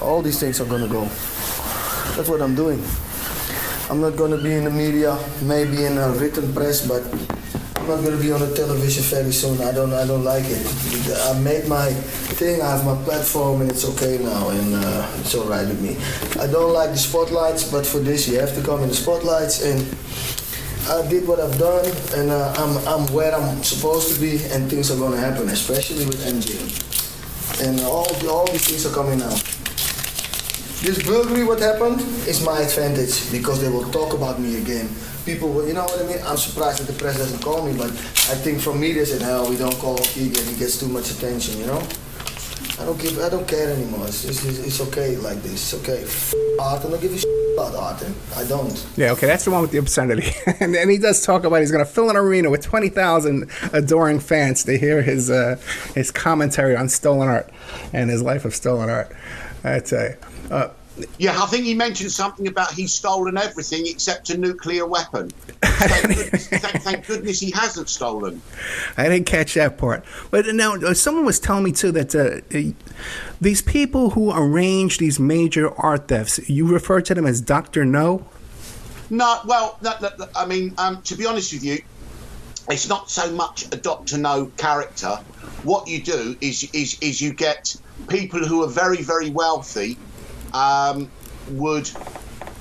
All these things are gonna go. That's what I'm doing. I'm not gonna be in the media, maybe in a written press, but I'm not gonna be on the television very soon. I don't like it. I made my thing, I have my platform, and it's okay now, and it's all right with me. I don't like the spotlights, but for this you have to come in the spotlights, and I did what I've done, and I'm where I'm supposed to be, and things are gonna happen, especially with MGM. And all these things are coming now. This burglary, what happened, is my advantage, because they will talk about me again. People will, you know what I mean? I'm surprised that the press doesn't call me, but I think from me they said, we don't call Keegan, he gets too much attention, you know? I don't care anymore. It's okay like this. It's okay. Art, I don't give a shit about art. I don't. Yeah, okay, that's the one with the obscenity. And he does talk about he's going to fill an arena with 20,000 adoring fans to hear his commentary on stolen art and his life of stolen art. I'd say. Yeah, I think he mentioned something about he's stolen everything except a nuclear weapon. Thank goodness he hasn't stolen. I didn't catch that part. But now, someone was telling me, too, that these people who arrange these major art thefts, you refer to them as Dr. No? No, well, I mean, to be honest with you, it's not so much a Dr. No character. What you do is you get people who are very, very wealthy would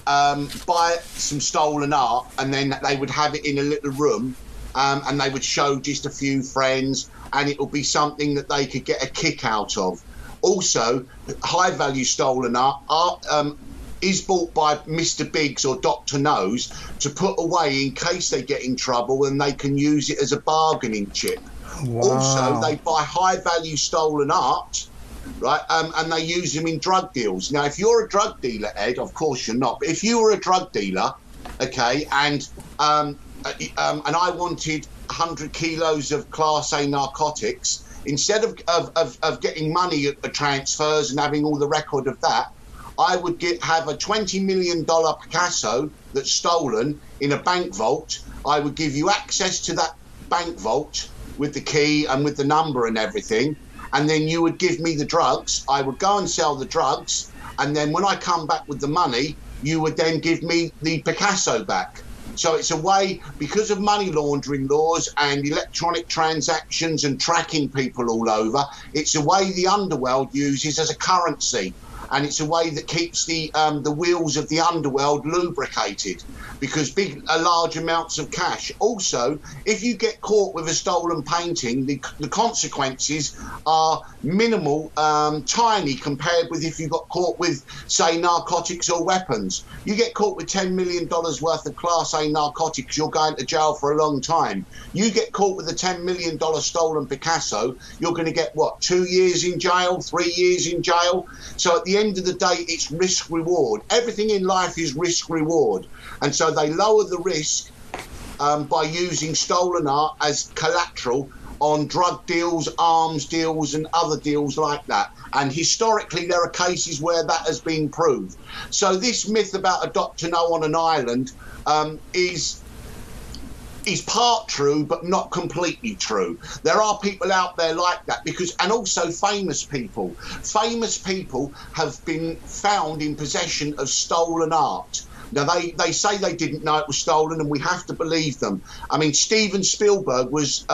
buy some stolen art, and then they would have it in a little room, and they would show just a few friends, and it would be something that they could get a kick out of. Also, high value stolen art is bought by Mr. Biggs or Dr. No's to put away in case they get in trouble, and they can use it as a bargaining chip. Wow. Also, they buy high value stolen art, right? And they use them in drug deals. Now, if you're a drug dealer, Ed, of course you're not, but if you were a drug dealer, okay, and I wanted 100 kilos of Class A narcotics instead of getting money at the transfers and having all the record of that, I would have a $20 million Picasso that's stolen in a bank vault. I would give you access to that bank vault with the key and with the number and everything. And then you would give me the drugs. I would go and sell the drugs. And then when I come back with the money, you would then give me the Picasso back. So it's a way, because of money laundering laws and electronic transactions and tracking people all over, it's a way the underworld uses as a currency. And it's a way that keeps the wheels of the underworld lubricated, because large amounts of cash. Also, if you get caught with a stolen painting, the consequences are minimal, tiny, compared with if you got caught with, say, narcotics or weapons. You get caught with $10 million worth of Class A narcotics, you're going to jail for a long time. You get caught with a $10 million stolen Picasso, you're going to get, what, 2 years in jail, 3 years in jail? So at the end of the day, it's risk reward. Everything in life is risk reward, and so they lower the risk by using stolen art as collateral on drug deals, arms deals, and other deals like that. And historically, there are cases where that has been proved. So this myth about a Dr. No on an island is part true, but not completely true. There are people out there like that, and also famous people. Famous people have been found in possession of stolen art. Now, they say they didn't know it was stolen, and we have to believe them. I mean, Steven Spielberg was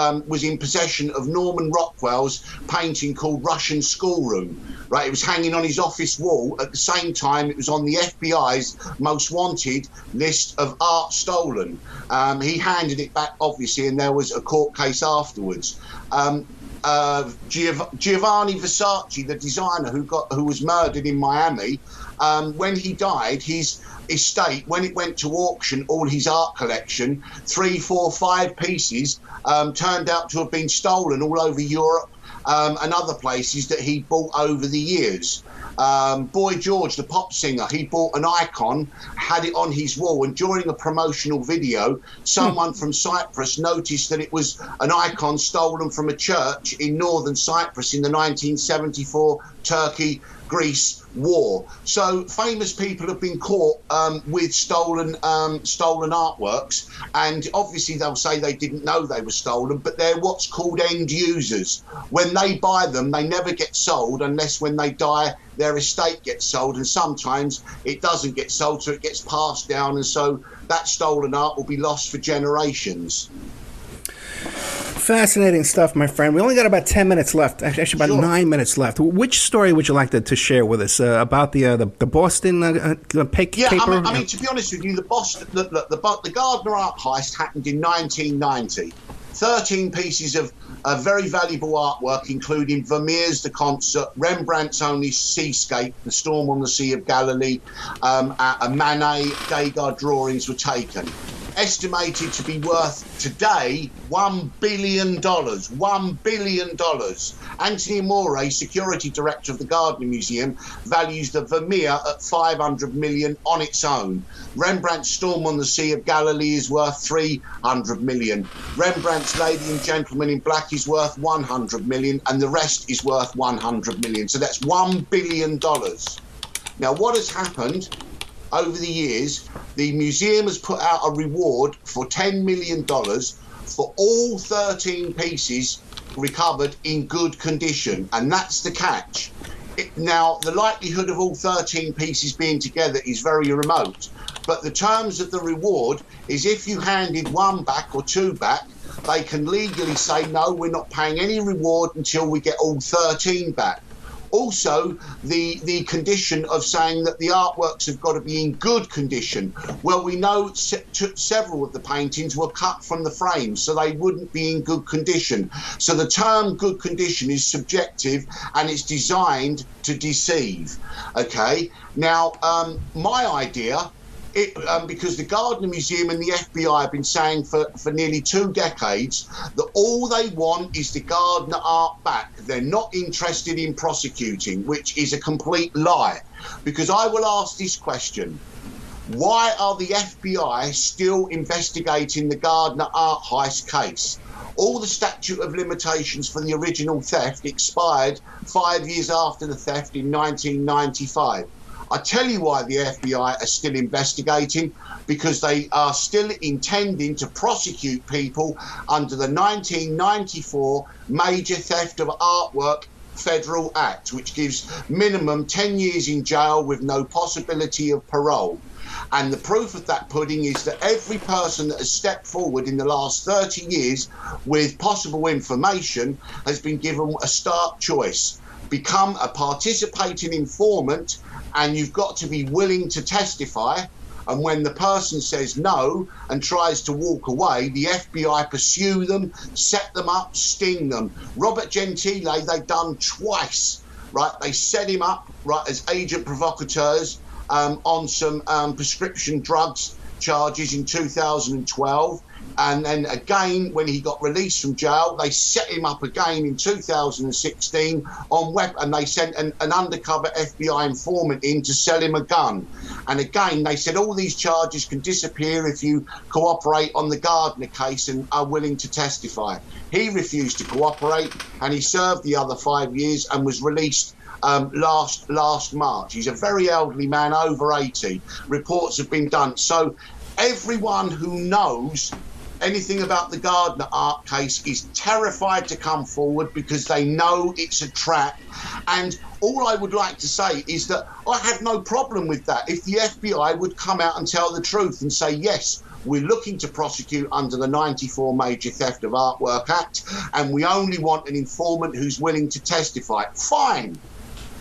in possession of Norman Rockwell's painting called Russian Schoolroom, right? It was hanging on his office wall. At the same time, it was on the FBI's most wanted list of art stolen. He handed it back, obviously, and there was a court case afterwards. Giovanni Versace, the designer who was murdered in Miami, when he died, his estate, when it went to auction, all his art collection, 3, 4, 5 pieces, turned out to have been stolen all over Europe and other places that he bought over the years. Boy George, the pop singer, he bought an icon, had it on his wall, and during a promotional video, someone from Cyprus noticed that it was an icon stolen from a church in northern Cyprus in the 1974 Turkey-Greece war. So famous people have been caught with stolen artworks, and obviously they'll say they didn't know they were stolen, but they're what's called end users. When they buy them, they never get sold unless when they die, their estate gets sold, and sometimes it doesn't get sold, so it gets passed down, and so that stolen art will be lost for generations. Fascinating stuff, my friend. We only got about 10 minutes left. Actually, about 9 minutes left. Which story would you like to share with us about the Boston paper? Yeah, I mean, to be honest with you, the Gardner art heist happened in 1990. 13 pieces of very valuable artwork, including Vermeer's The Concert, Rembrandt's only Seascape, The Storm on the Sea of Galilee, Manet, Degas drawings were taken. Estimated to be worth today $1 billion. $1 billion. Anthony Amore, security director of the Gardner Museum, values the Vermeer at $500 million on its own. Rembrandt's Storm on the Sea of Galilee is worth $300 million. Rembrandt's Lady and Gentleman in Black is worth $100 million, and the rest is worth $100 million. So that's $1 billion. Now, what has happened? Over the years, the museum has put out a reward for $10 million for all 13 pieces recovered in good condition, and that's the catch. Now, the likelihood of all 13 pieces being together is very remote, but the terms of the reward is if you handed one back or two back, they can legally say, no, we're not paying any reward until we get all 13 back. Also, the condition of saying that the artworks have got to be in good condition. Well, we know several of the paintings were cut from the frames, so they wouldn't be in good condition. So the term good condition is subjective, and it's designed to deceive. Okay? Now, my idea, because the Gardner Museum and the FBI have been saying for nearly 2 decades that all they want is the Gardner art back. They're not interested in prosecuting, which is a complete lie. Because I will ask this question. Why are the FBI still investigating the Gardner art heist case? All the statute of limitations for the original theft expired 5 years after the theft in 1995. I tell you why the FBI are still investigating, because they are still intending to prosecute people under the 1994 Major Theft of Artwork Federal Act, which gives minimum 10 years in jail with no possibility of parole. And the proof of that pudding is that every person that has stepped forward in the last 30 years with possible information has been given a stark choice. Become a participating informant, and you've got to be willing to testify. And when the person says no and tries to walk away, the FBI pursue them, set them up, sting them. Robert Gentile, they've done twice, right? They set him up, right, as agent provocateurs on some prescription drugs charges in 2012. And then again, when he got released from jail, they set him up again in 2016 on weapon, and they sent an undercover FBI informant in to sell him a gun. And again, they said all these charges can disappear if you cooperate on the Gardner case and are willing to testify. He refused to cooperate, and he served the other 5 years and was released last March. He's a very elderly man, over 80. Reports have been done. So everyone who knows anything about the Gardner art case is terrified to come forward because they know it's a trap. And all I would like to say is that I have no problem with that. If the FBI would come out and tell the truth and say, yes, we're looking to prosecute under the 94 Major Theft of Artwork Act, and we only want an informant who's willing to testify, fine.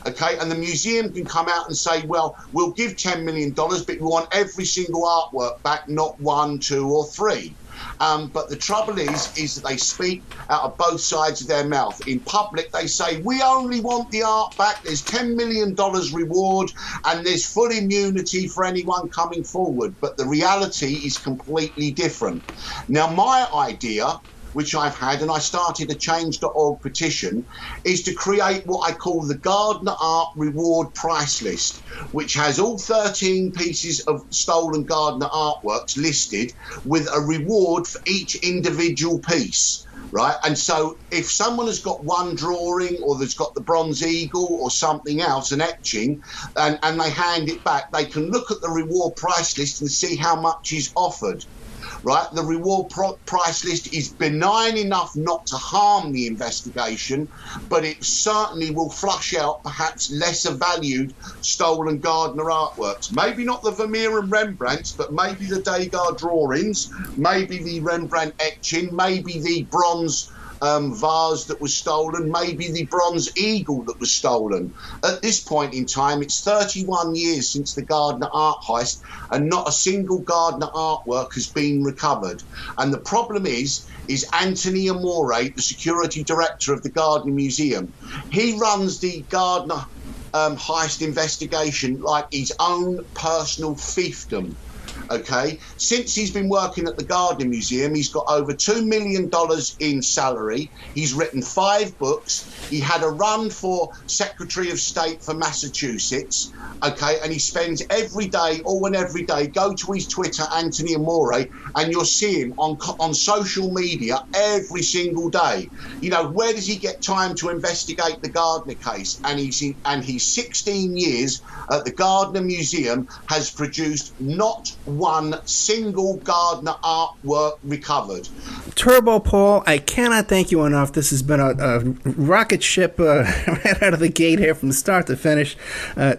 Okay, and the museum can come out and say, well, we'll give $10 million, but we want every single artwork back, not 1, 2, or 3. But the trouble is that they speak out of both sides of their mouth. In public, they say, we only want the art back. There's $10 million reward and there's full immunity for anyone coming forward. But the reality is completely different. Now, my idea, which I've had, and I started a Change.org petition, is to create what I call the Gardner Art Reward Price List, which has all 13 pieces of stolen Gardner artworks listed with a reward for each individual piece, right? And so if someone has got one drawing, or there's got the bronze eagle or something else, an etching, and they hand it back, they can look at the reward price list and see how much is offered. Right, the reward price list is benign enough not to harm the investigation, but it certainly will flush out perhaps lesser valued stolen Gardner artworks. Maybe not the Vermeer and Rembrandts, but maybe the Degas drawings, maybe the Rembrandt etching, maybe the bronze vase that was stolen, maybe the bronze eagle that was stolen. At this point in time, it's 31 years since the Gardner art heist, and not a single Gardner artwork has been recovered. And the problem is Anthony Amore, the security director of the Gardner Museum. He runs the Gardner heist investigation like his own personal fiefdom. Okay, since he's been working at the Gardner Museum, he's got over $2 million in salary. He's written 5 books. He had a run for Secretary of State for Massachusetts. Okay, and he spends every day, go to his Twitter, Anthony Amore, and you'll see him on social media every single day. You know, where does he get time to investigate the Gardner case? And he's 16 years at the Gardner Museum, has produced not one single Gardner artwork recovered. Turbo Paul, I cannot thank you enough. This has been a rocket ship right out of the gate here from start to finish.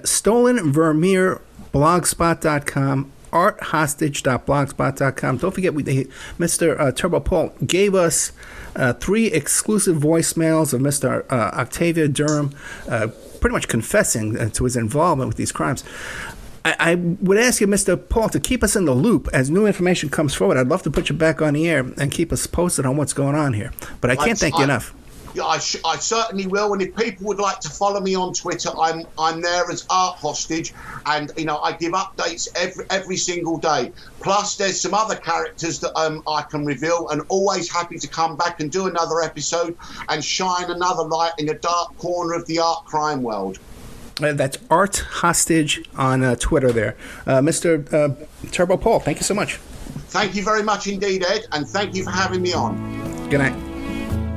Stolen Vermeer, blogspot.com, arthostage.blogspot.com. Don't forget, Mr. Turbo Paul gave us 3 exclusive voicemails of Mr. Octavia Durham, pretty much confessing to his involvement with these crimes. I would ask you, Mr. Paul, to keep us in the loop as new information comes forward. I'd love to put you back on the air and keep us posted on what's going on here. But I can't thank you enough. Yeah, I certainly will. And if people would like to follow me on Twitter, I'm there as Art Hostage, and I give updates every single day. Plus, there's some other characters that I can reveal, and always happy to come back and do another episode and shine another light in a dark corner of the art crime world. That's Art Hostage on Twitter there. Mr. Turbo Paul, thank you so much. Thank you very much indeed, Ed, and thank you for having me on. Good night.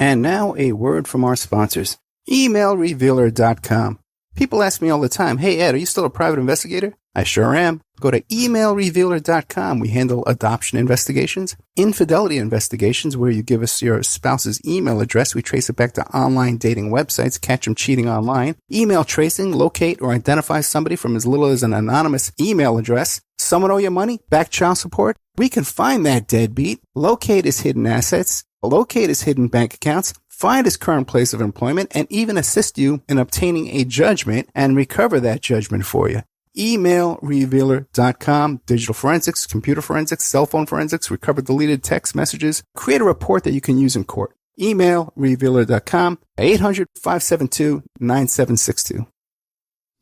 And now a word from our sponsors. Emailrevealer.com. People ask me all the time, hey Ed, are you still a private investigator? I sure am. Go to emailrevealer.com. We handle adoption investigations, infidelity investigations, where you give us your spouse's email address. We trace it back to online dating websites, catch them cheating online, email tracing, locate or identify somebody from as little as an anonymous email address. Someone owe you money? Back child support? We can find that deadbeat, locate his hidden assets, locate his hidden bank accounts, find his current place of employment, and even assist you in obtaining a judgment and recover that judgment for you. Emailrevealer.com. Digital forensics, computer forensics, cell phone forensics, recover deleted text messages. Create a report that you can use in court. Emailrevealer.com. 800-572-9762.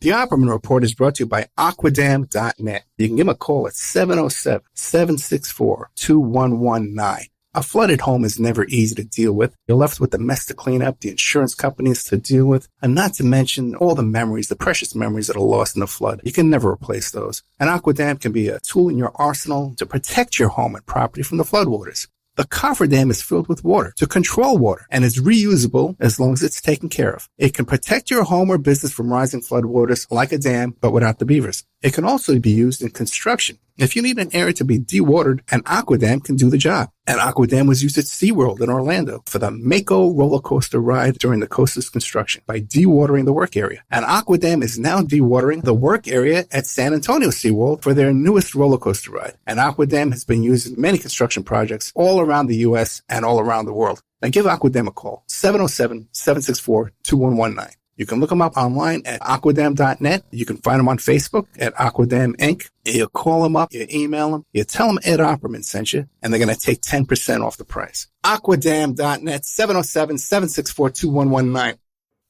The Opperman Report is brought to you by Aquadam.net. You can give them a call at 707-764-2119. A flooded home is never easy to deal with. You're left with the mess to clean up, the insurance companies to deal with, and not to mention all the memories, the precious memories that are lost in the flood. You can never replace those. And Aquadam can be a tool in your arsenal to protect your home and property from the floodwaters. The cofferdam is filled with water to control water and is reusable as long as it's taken care of. It can protect your home or business from rising floodwaters like a dam, but without the beavers. It can also be used in construction. If you need an area to be dewatered, an Aquadam can do the job. An Aquadam was used at SeaWorld in Orlando for the Mako roller coaster ride during the coaster's construction by dewatering the work area. An Aquadam is now dewatering the work area at San Antonio SeaWorld for their newest roller coaster ride. An Aquadam has been used in many construction projects all around the U.S. and all around the world. Now give Aquadam a call, 707-764-2119. You can look them up online at aquadam.net. You can find them on Facebook at Aquadam Inc. You call them up, you email them, you tell them Ed Opperman sent you, and they're going to take 10% off the price. Aquadam.net, 707-764-2119.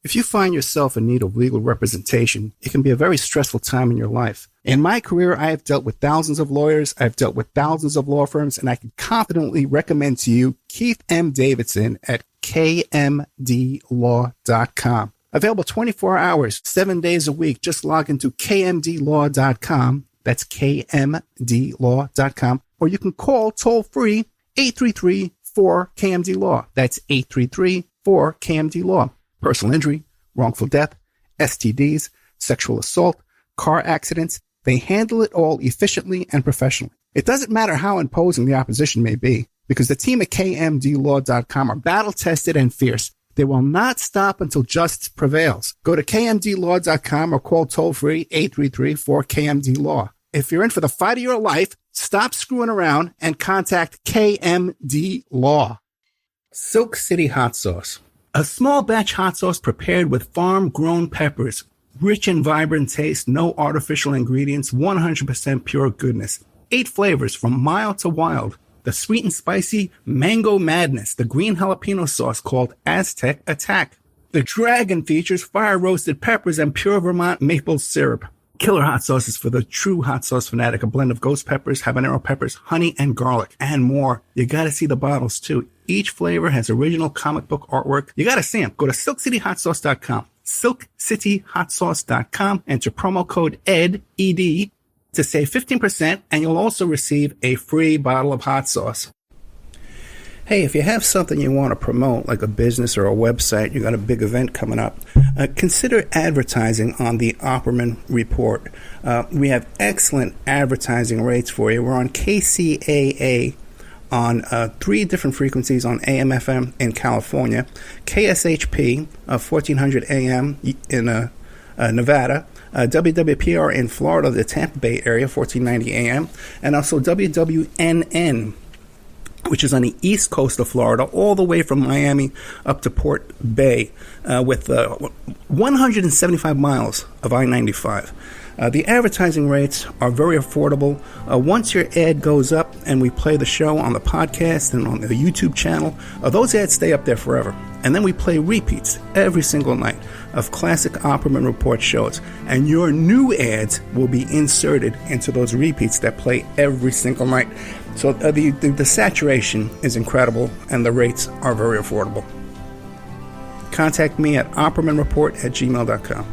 If you find yourself in need of legal representation, it can be a very stressful time in your life. In my career, I have dealt with thousands of lawyers, I've dealt with thousands of law firms, and I can confidently recommend to you Keith M. Davidson at kmdlaw.com. Available 24 hours, 7 days a week. Just log into kmdlaw.com. That's kmdlaw.com. Or you can call toll-free 833-4KMD-LAW. That's 833-4KMD-LAW. Personal injury, wrongful death, STDs, sexual assault, car accidents. They handle it all efficiently and professionally. It doesn't matter how imposing the opposition may be, because the team at kmdlaw.com are battle-tested and fierce. They will not stop until justice prevails. Go to kmdlaw.com or call toll-free 833-4KMD-LAW. If you're in for the fight of your life, stop screwing around and contact KMD Law. Silk City Hot Sauce. A small batch hot sauce prepared with farm-grown peppers. Rich and vibrant taste, no artificial ingredients, 100% pure goodness. 8 flavors from mild to wild. The sweet and spicy Mango Madness, the green jalapeno sauce called Aztec Attack. The Dragon features fire-roasted peppers and pure Vermont maple syrup. Killer hot sauces for the true hot sauce fanatic, a blend of ghost peppers, habanero peppers, honey, and garlic, and more. You gotta see the bottles, too. Each flavor has original comic book artwork. You gotta see them. Go to SilkCityHotSauce.com. SilkCityHotSauce.com. Enter promo code ED, ED, to save 15%, and you'll also receive a free bottle of hot sauce. Hey, if you have something you want to promote, like a business or a website, you got a big event coming up, consider advertising on the Opperman Report. We have excellent advertising rates for you. We're on KCAA on 3 different frequencies on AM/FM in California, KSHP 1400 AM in Nevada, WWPR in Florida, the Tampa Bay area, 1490 AM, and also WWNN, which is on the east coast of Florida, all the way from Miami up to Port Bay, with 175 miles of I-95. The advertising rates are very affordable. Once your ad goes up and we play the show on the podcast and on the YouTube channel, those ads stay up there forever. And then we play repeats every single night of classic Opperman Report shows. And your new ads will be inserted into those repeats that play every single night. So the saturation is incredible and the rates are very affordable. Contact me at oppermanreport@gmail.com.